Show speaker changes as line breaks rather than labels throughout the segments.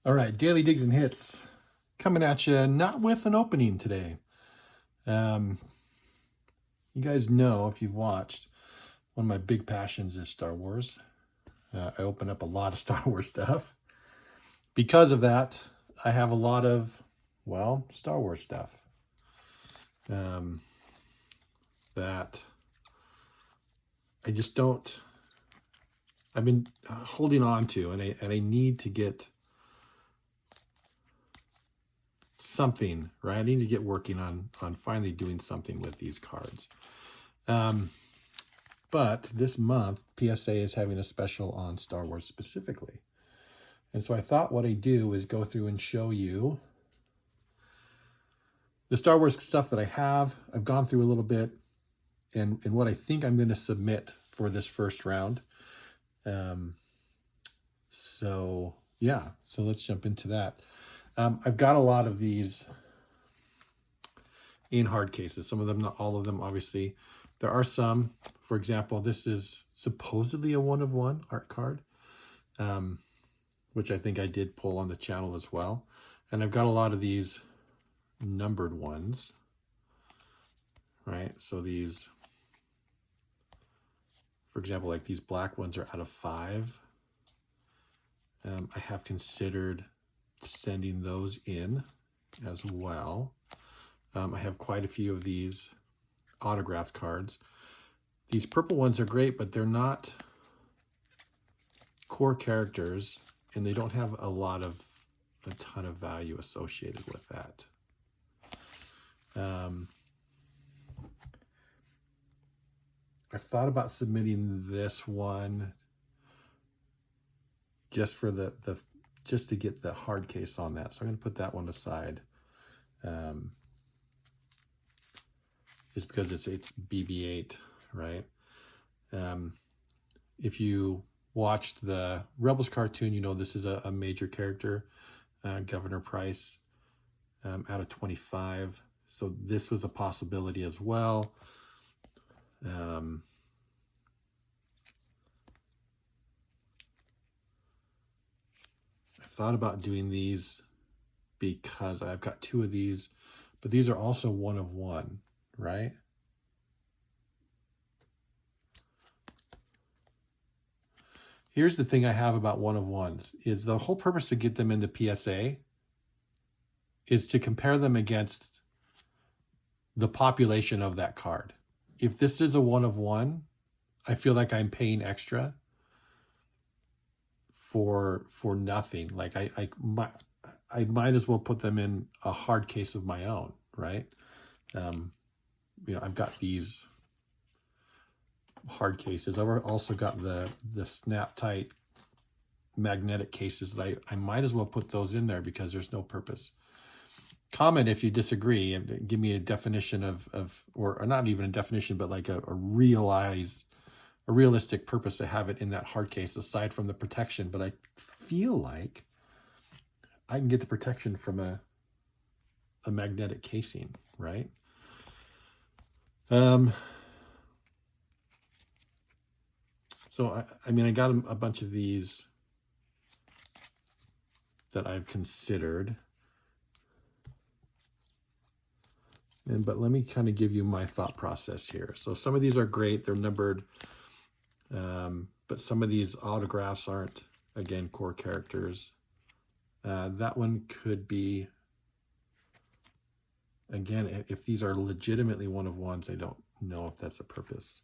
All right, Daily Digs and Hits coming at you, not with an opening today. You guys know, if you've watched, one of my big passions is Star Wars. I open up a lot of Star Wars stuff. Because of that, I have a lot of, well, Star Wars stuff that I just don't, I've been holding on to, and I need to get something, right? I need to get working on finally doing something with these cards. But this month, PSA is having a special on Star Wars specifically. And so I thought what I'd do is go through and show you the Star Wars stuff that I have. I've gone through a little bit and what I think I'm going to submit for this first round. So let's jump into that. I've got a lot of these in hard cases. Some of them, not all of them, obviously. There are some, for example, this is supposedly a 1-of-1 art card, which I think I did pull on the channel as well. And I've got a lot of these numbered ones, right? So these, for example, like these black ones are out of 5. I have considered sending those in as well. I have quite a few of these autographed cards. These purple ones are great, but they're not core characters, and they don't have a ton of value associated with that. I've thought about submitting this one just for just to get the hard case on that. So I'm going to put that one aside. Just because it's BB-8, right? If you watched the Rebels cartoon, you know this is a major character, Governor Price, out of 25. So this was a possibility as well. I thought about doing these because I've got 2 of these, but these are also 1-of-1, right? Here's the thing I have about 1-of-1s is the whole purpose to get them into PSA is to compare them against the population of that card. If this is a 1-of-1, I feel like I'm paying extra for nothing. Like I might as well put them in a hard case of my own, right? I've got these hard cases. I've also got the snap tight magnetic cases that I might as well put those in there because there's no purpose. Comment if you disagree and give me a definition or not even a definition, but like a realistic purpose to have it in that hard case aside from the protection. But I feel like I can get the protection from a magnetic casing, right? So I mean, I got a bunch of these that I've considered. But let me kind of give you my thought process here. So some of these are great, they're numbered, but some of these autographs aren't, again, core characters. That one could be, again, if these are legitimately 1-of-1s, I don't know if that's a purpose.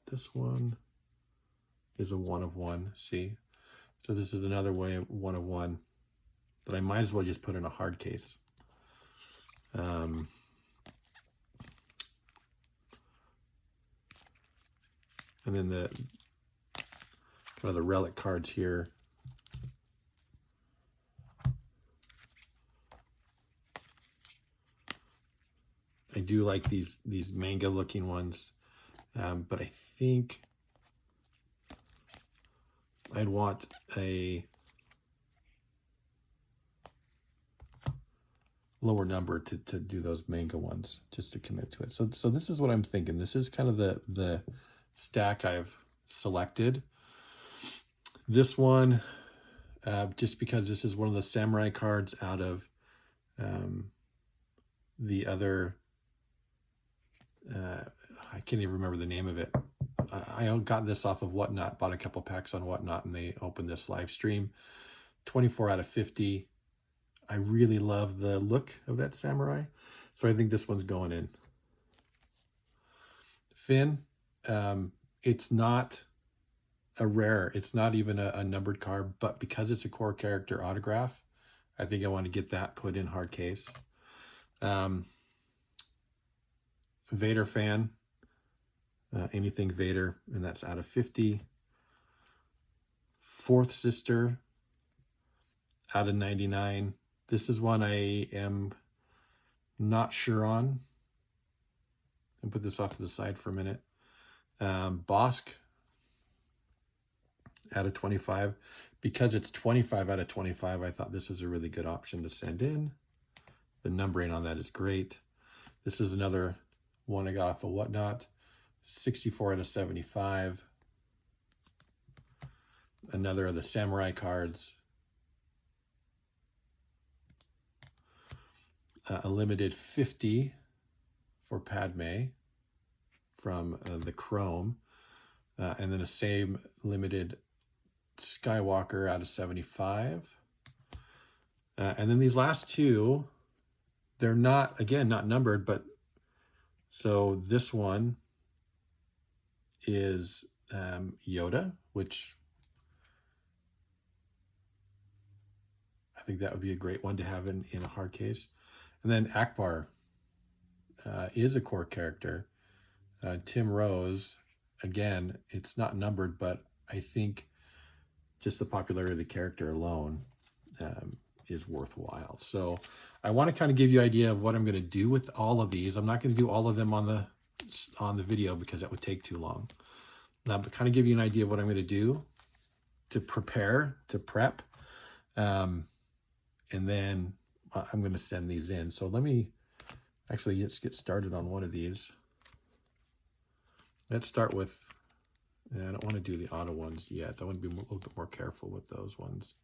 This one is a 1-of-1, see? So this is another way of 1-of-1 that I might as well just put in a hard case. And then the kind of the relic cards here. I do like these manga looking ones, but I think I'd want a lower number to do those manga ones, just to commit to it. So this is what I'm thinking. This is kind of the stack I've selected. This one, just because this is one of the samurai cards out of the other, I can't even remember the name of it. I got this off of Whatnot, bought a couple packs on Whatnot, and they opened this live stream. 24 out of 50. I really love the look of that samurai, so I think this one's going in. Finn, it's not a rare. It's not even a numbered card, but because it's a core character autograph, I think I want to get that put in hard case. Vader fan, anything Vader, and that's out of 50. Fourth sister, out of 99. This is one I am not sure on. And put this off to the side for a minute. Bosk, out of 25. Because it's 25 out of 25, I thought this was a really good option to send in. The numbering on that is great. This is another one I got off of Whatnot. 64 out of 75. Another of the samurai cards. A limited 50 for Padme from the Chrome. And then a same limited Skywalker out of 75. And then these last two, they're not, again, not numbered, but so this one is Yoda, which I think that would be a great one to have in a hard case. And then Akbar is a core character. Tim Rose, again, it's not numbered, but I think just the popularity of the character alone is worthwhile. So I want to kind of give you an idea of what I'm going to do with all of these. I'm not going to do all of them on the video because that would take too long. But kind of give you an idea of what I'm going to do to prepare, to prep. And then I'm going to send these in. So let me actually let's get started on one of these. Let's start with, I don't want to do the auto ones yet. I want to be a little bit more careful with those ones.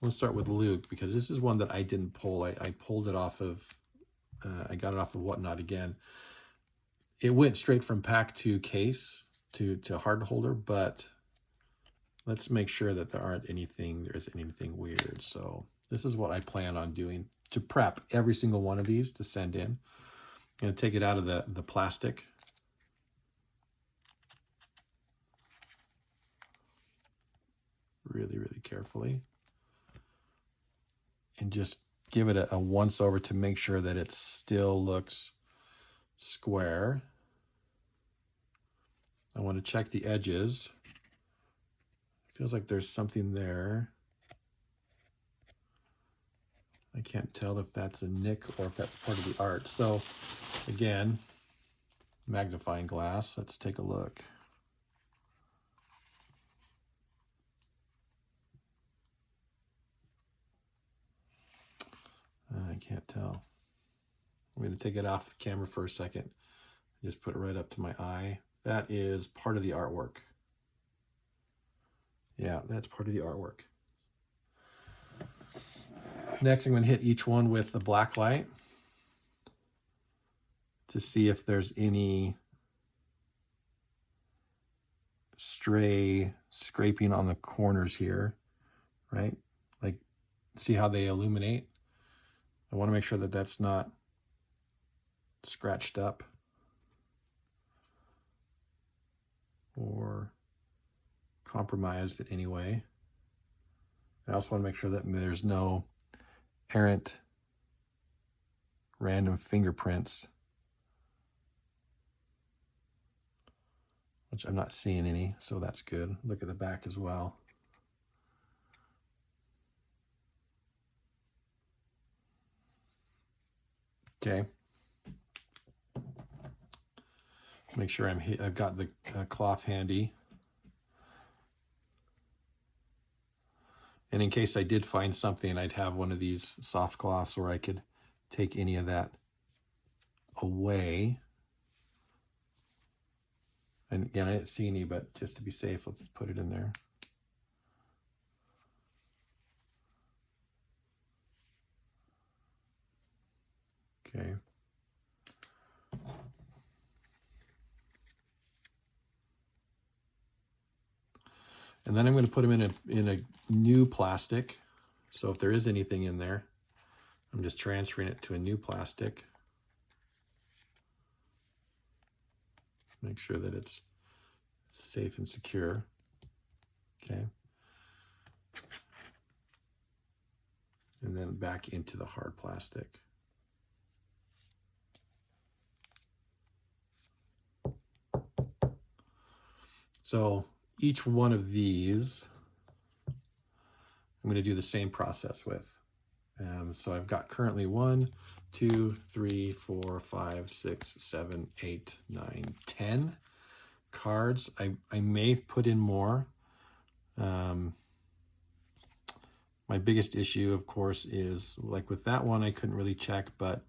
Let's start with Luke, because this is one that I didn't pull. I pulled it off of, I got it off of Whatnot again. It went straight from pack to case to hard holder, but let's make sure that there isn't anything weird. So this is what I plan on doing to prep every single one of these to send in. I'm going to take it out of the plastic. Really, really carefully. And just give it a once over to make sure that it still looks square. I want to check the edges. Feels like there's something there. I can't tell if that's a nick or if that's part of the art. So again, magnifying glass, let's take a look. I can't tell. I'm going to take it off the camera for a second. Just put it right up to my eye. That is part of the artwork. Yeah, that's part of the artwork. Next, I'm going to hit each one with the black light to see if there's any stray scraping on the corners here, right? Like, see how they illuminate? I want to make sure that that's not scratched up or compromised in any way. I also want to make sure that there's no errant random fingerprints, which I'm not seeing any, so that's good. Look at the back as well. Okay. Make sure I've got the cloth handy. And in case I did find something, I'd have one of these soft cloths where I could take any of that away. And again, I didn't see any, but just to be safe, let's put it in there. Okay. And then I'm going to put them in a new plastic. So if there is anything in there, I'm just transferring it to a new plastic. Make sure that it's safe and secure. Okay. And then back into the hard plastic. So each one of these, I'm going to do the same process with. So I've got currently 1, 2, 3, 4, 5, 6, 7, 8, 9, 10 cards. I may put in more. My biggest issue, of course, is like with that one, I couldn't really check, but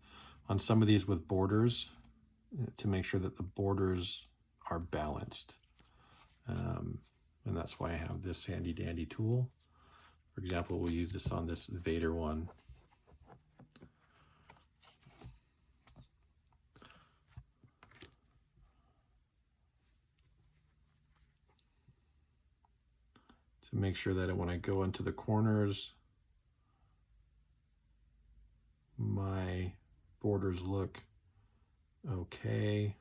on some of these with borders, to make sure that the borders are balanced. And that's why I have this handy dandy tool. For example, we'll use this on this Vader one. To make sure that when I go into the corners, my borders look okay.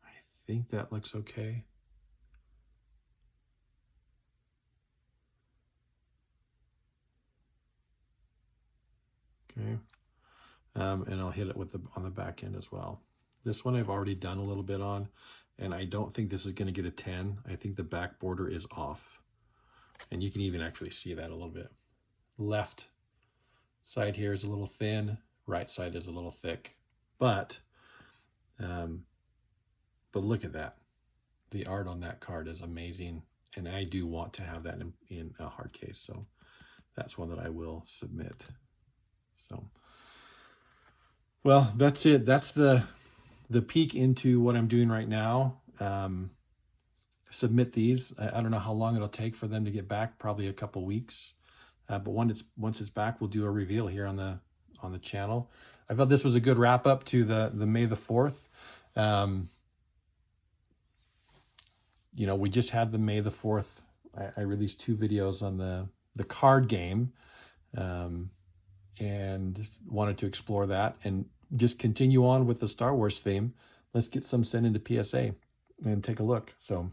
I think that looks okay. Okay. And I'll hit it with on the back end as well. This one I've already done a little bit on, and I don't think this is going to get a 10. I think the back border is off. And you can even actually see that a little bit. Left side here is a little thin, right side is a little thick. But look at that. The art on that card is amazing. And I do want to have that in a hard case. So that's one that I will submit. So, well, that's it. That's the peek into what I'm doing right now. Submit these. I don't know how long it'll take for them to get back, probably a couple weeks. But once it's back, we'll do a reveal here on the channel. I felt this was a good wrap up to the May the 4th. You know, we just had the May the 4th. I released 2 videos on the card game, and wanted to explore that and just continue on with the Star Wars theme. Let's get some sent into PSA and take a look. So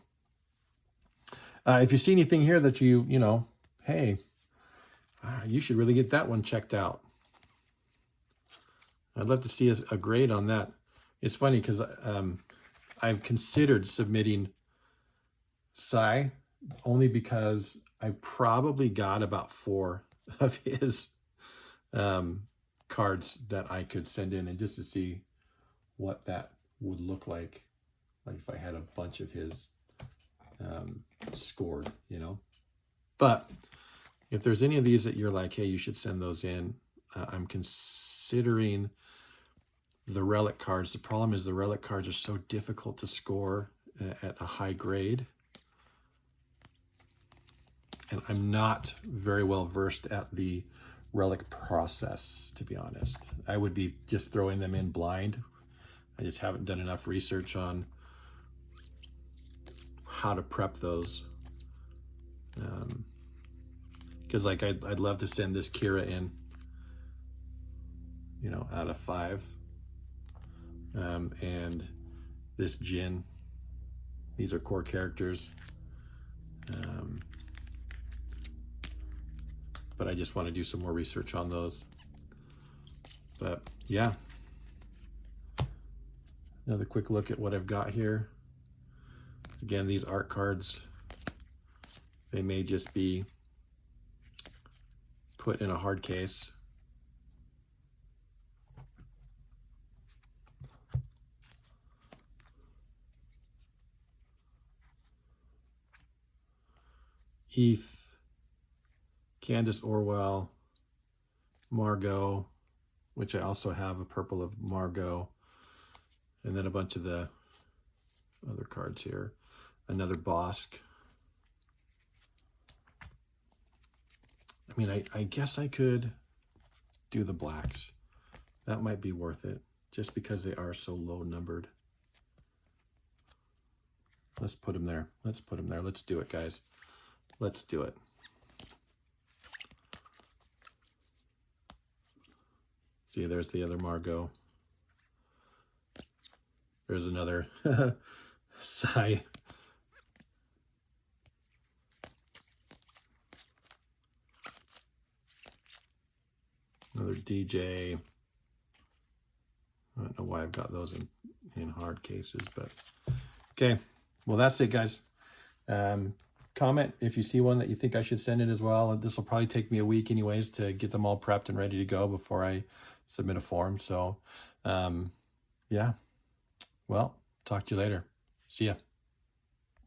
if you see anything here that you know, hey, you should really get that one checked out. I'd love to see a grade on that. It's funny because I've considered submitting Sai only because I probably got about 4 of his cards that I could send in, and just to see what that would look like if I had a bunch of his scored, you know. But if there's any of these that you're like, hey, you should send those in, I'm considering the relic cards. The problem is the relic cards are so difficult to score at a high grade. And I'm not very well versed at the relic process, to be honest. I would be just throwing them in blind. I just haven't done enough research on how to prep those. Because like I'd love to send this Kira in, you know, out of 5. And this Jin, these are core characters. But I just want to do some more research on those. But yeah, another quick look at what I've got here. Again, these art cards, they may just be put in a hard case. Eth, Candace Orwell, Margot, which I also have a purple of Margot, and then a bunch of the other cards here. Another Bosk. I mean, I guess I could do the blacks. That might be worth it, just because they are so low numbered. Let's put them there. Let's put them there. Let's do it, guys. Let's do it. See, there's the other Margot. There's another Sigh. Another DJ. I don't know why I've got those in hard cases, but okay. Well, that's it, guys. Comment if you see one that you think I should send in as well. And this will probably take me a week anyways to get them all prepped and ready to go before I submit a form. So, yeah. Well, talk to you later. See ya.